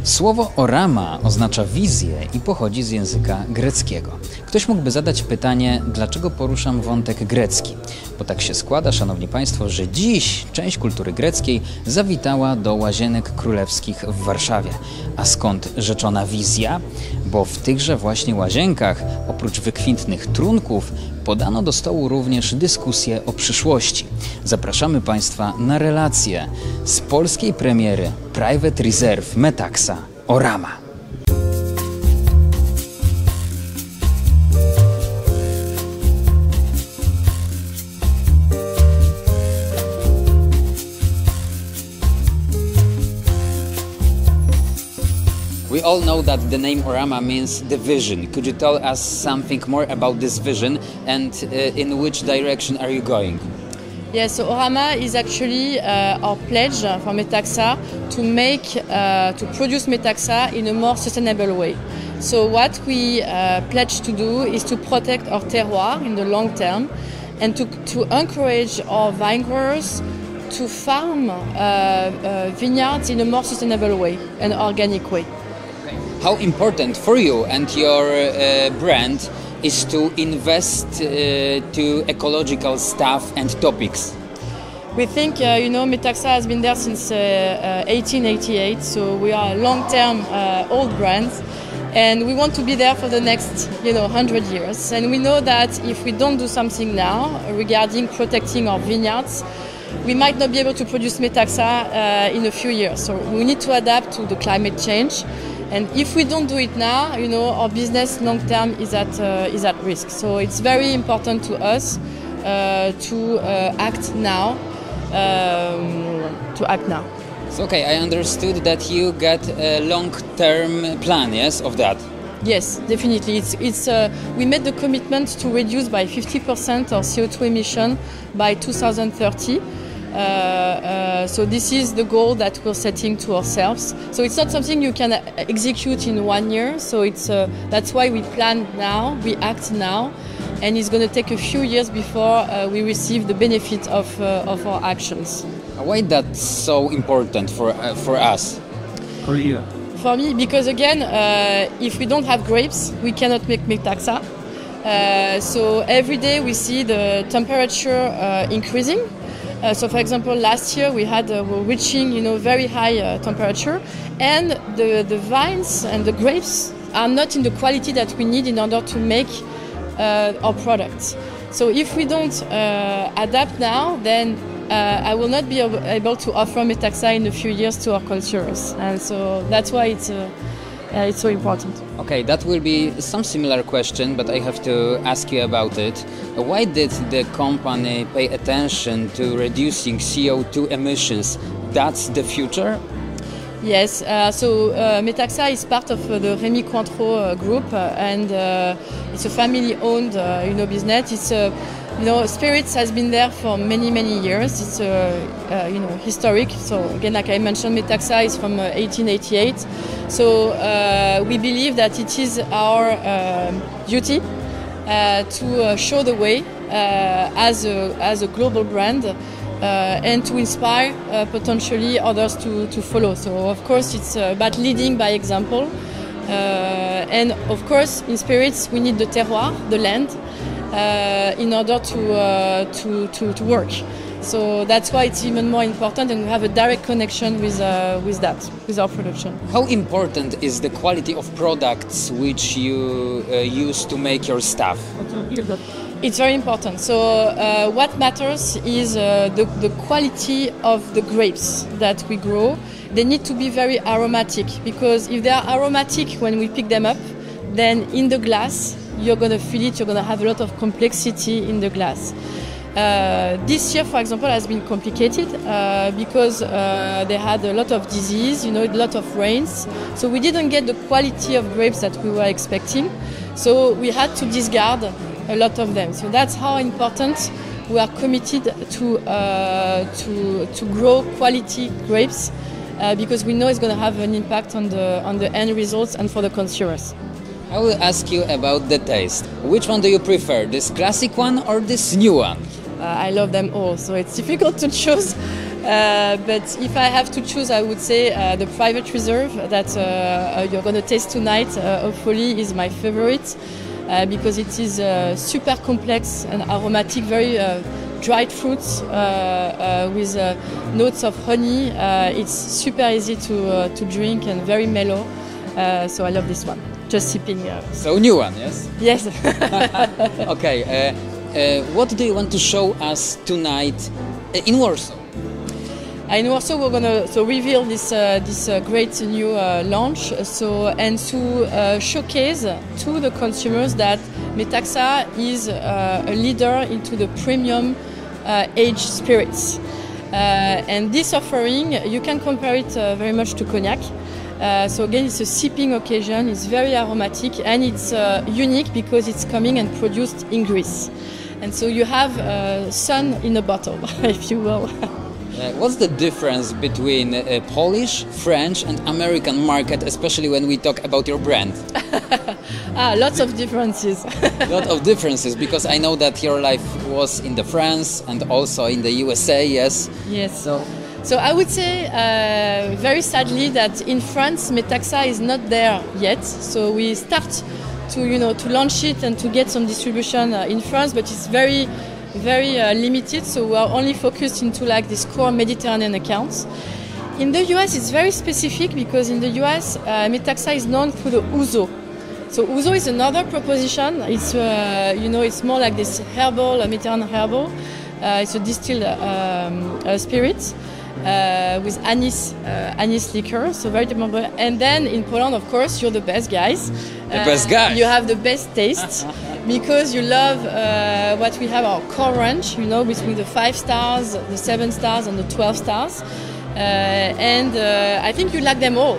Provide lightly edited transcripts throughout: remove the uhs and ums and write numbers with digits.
Słowo orama oznacza wizję i pochodzi z języka greckiego. Ktoś mógłby zadać pytanie, dlaczego poruszam wątek grecki? Bo tak się składa, szanowni państwo, że dziś część kultury greckiej zawitała do Łazienek Królewskich w Warszawie. A skąd rzeczona wizja? Bo w tychże właśnie łazienkach, oprócz wykwintnych trunków, podano do stołu również dyskusję o przyszłości. Zapraszamy państwa na relację z polskiej premiery Private Reserve METAXA Orama. We all know that the name Orama means the vision. Could you tell us something more about this vision and in which direction are you going? Yeah, so Orama is actually our pledge for METAXA to produce METAXA in a more sustainable way. So what we pledge to do is to protect our terroir in the long term and to encourage our vine growers to farm vineyards in a more sustainable way, an organic way. How important for you and your brand is to invest to ecological stuff and topics? We think, METAXA has been there since 1888, so we are a long-term old brand, and we want to be there for the next, 100 years. And we know that if we don't do something now regarding protecting our vineyards, we might not be able to produce METAXA in a few years. So we need to adapt to the climate change. And if we don't do it now, our business long term is at risk. So it's very important to us to act now. So, okay, I understood that you got a long-term plan, yes, of that. Yes, definitely. We made the commitment to reduce by 50% our CO2 emission by 2030. So this is the goal that we're setting to ourselves. So it's not something you can execute in 1 year. So that's why we plan now, we act now, and it's going to take a few years before we receive the benefit of our actions. Why that's so important for us? For you? For me, because again, if we don't have grapes, we cannot make METAXA. So every day we see the temperature increasing. So, for example, last year we're reaching, very high temperature, and the vines and the grapes are not in the quality that we need in order to make our products. So, if we don't adapt now, then I will not be able to offer METAXA in a few years to our consumers, and so that's why it's so important. Okay, that will be some similar question, but I have to ask you about it. Why did the company pay attention to reducing CO2 emissions? That's the future? Yes, so METAXA is part of the Rémy Cointreau group, and it's a family-owned, business. It's spirits has been there for many, many years. It's historic. So again, like I mentioned, METAXA is from 1888. So we believe that it is our duty to show the way as a global brand and to inspire potentially others to follow. So of course, it's about leading by example. And of course, in spirits, we need the terroir, the land. In order to work. So that's why it's even more important, and we have a direct connection with our production. How important is the quality of products which you use to make your stuff? It's very important. So what matters is the quality of the grapes that we grow. They need to be very aromatic, because if they are aromatic when we pick them up, then in the glass, you're going to feel it, you're going to have a lot of complexity in the glass. This year, for example, has been complicated because they had a lot of disease, a lot of rains. So we didn't get the quality of grapes that we were expecting. So we had to discard a lot of them. So that's how important we are committed to grow quality grapes because we know it's going to have an impact on the end results and for the consumers. I will ask you about the taste. Which one do you prefer, this classic one or this new one? I love them all, so it's difficult to choose. But if I have to choose, I would say the Private Reserve that you're going to taste tonight, hopefully, is my favorite because it is super complex and aromatic, very dried fruits with notes of honey. It's super easy to drink and very mellow. So I love this one. Just sipping. So new one, yes? Yes. Okay. What do you want to show us tonight in Warsaw? In Warsaw, we're going to reveal this great new launch. And to showcase to the consumers that METAXA is a leader into the premium aged spirits. And this offering, you can compare it very much to cognac. So again, it's a sipping occasion. It's very aromatic and it's unique because it's coming and produced in Greece. And so you have sun in a bottle, if you will. What's the difference between Polish, French and American market, especially when we talk about your brand? Lots of differences. Lot of differences, because I know that your life was in the France and also in the USA, yes? Yes. So I would say, very sadly, that in France, METAXA is not there yet. So we start to launch it and to get some distribution in France, but it's very limited. So we are only focused into like this core Mediterranean accounts. In the US, it's very specific because in the US, METAXA is known for the ouzo. So ouzo is another proposition. It's it's more like this herbal, Mediterranean herbal. It's a distilled spirit. With anise liquor, so very different. And then in Poland, of course, you're the best guys. The best guys. You have the best taste because you love what we have, our core range, between the 5 stars, the 7 stars, and the 12 stars. And I think you like them all.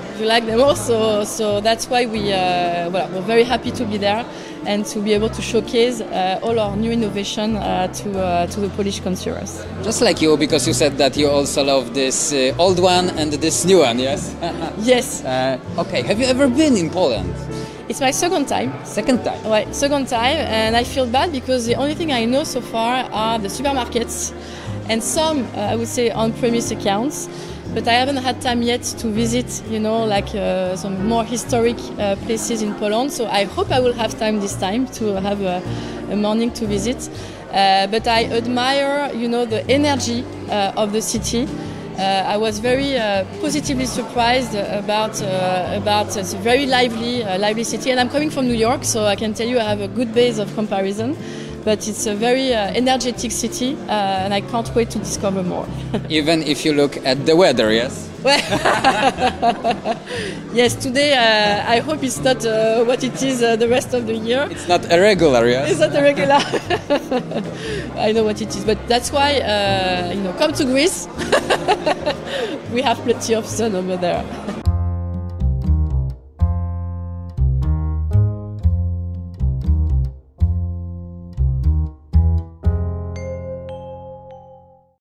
So that's why we're very happy to be there and to be able to showcase all our new innovation to the Polish consumers. Just like you, because you said that you also love this old one and this new one, yes? Yes. Okay, have you ever been in Poland? It's my second time. Second time? Right, second time, and I feel bad because the only thing I know so far are the supermarkets and some, I would say, on-premise accounts. But I haven't had time yet to visit, some more historic places in Poland. So I hope I will have time this time to have a morning to visit. But I admire, the energy of the city. I was very positively surprised about it's a very lively city. And I'm coming from New York, so I can tell you I have a good base of comparison. But it's a very energetic city, and I can't wait to discover more. Even if you look at the weather, yes? Yes, today I hope it's not what it is the rest of the year. It's not irregular, yes? It's not irregular. I know what it is, but that's why, come to Greece. We have plenty of sun over there.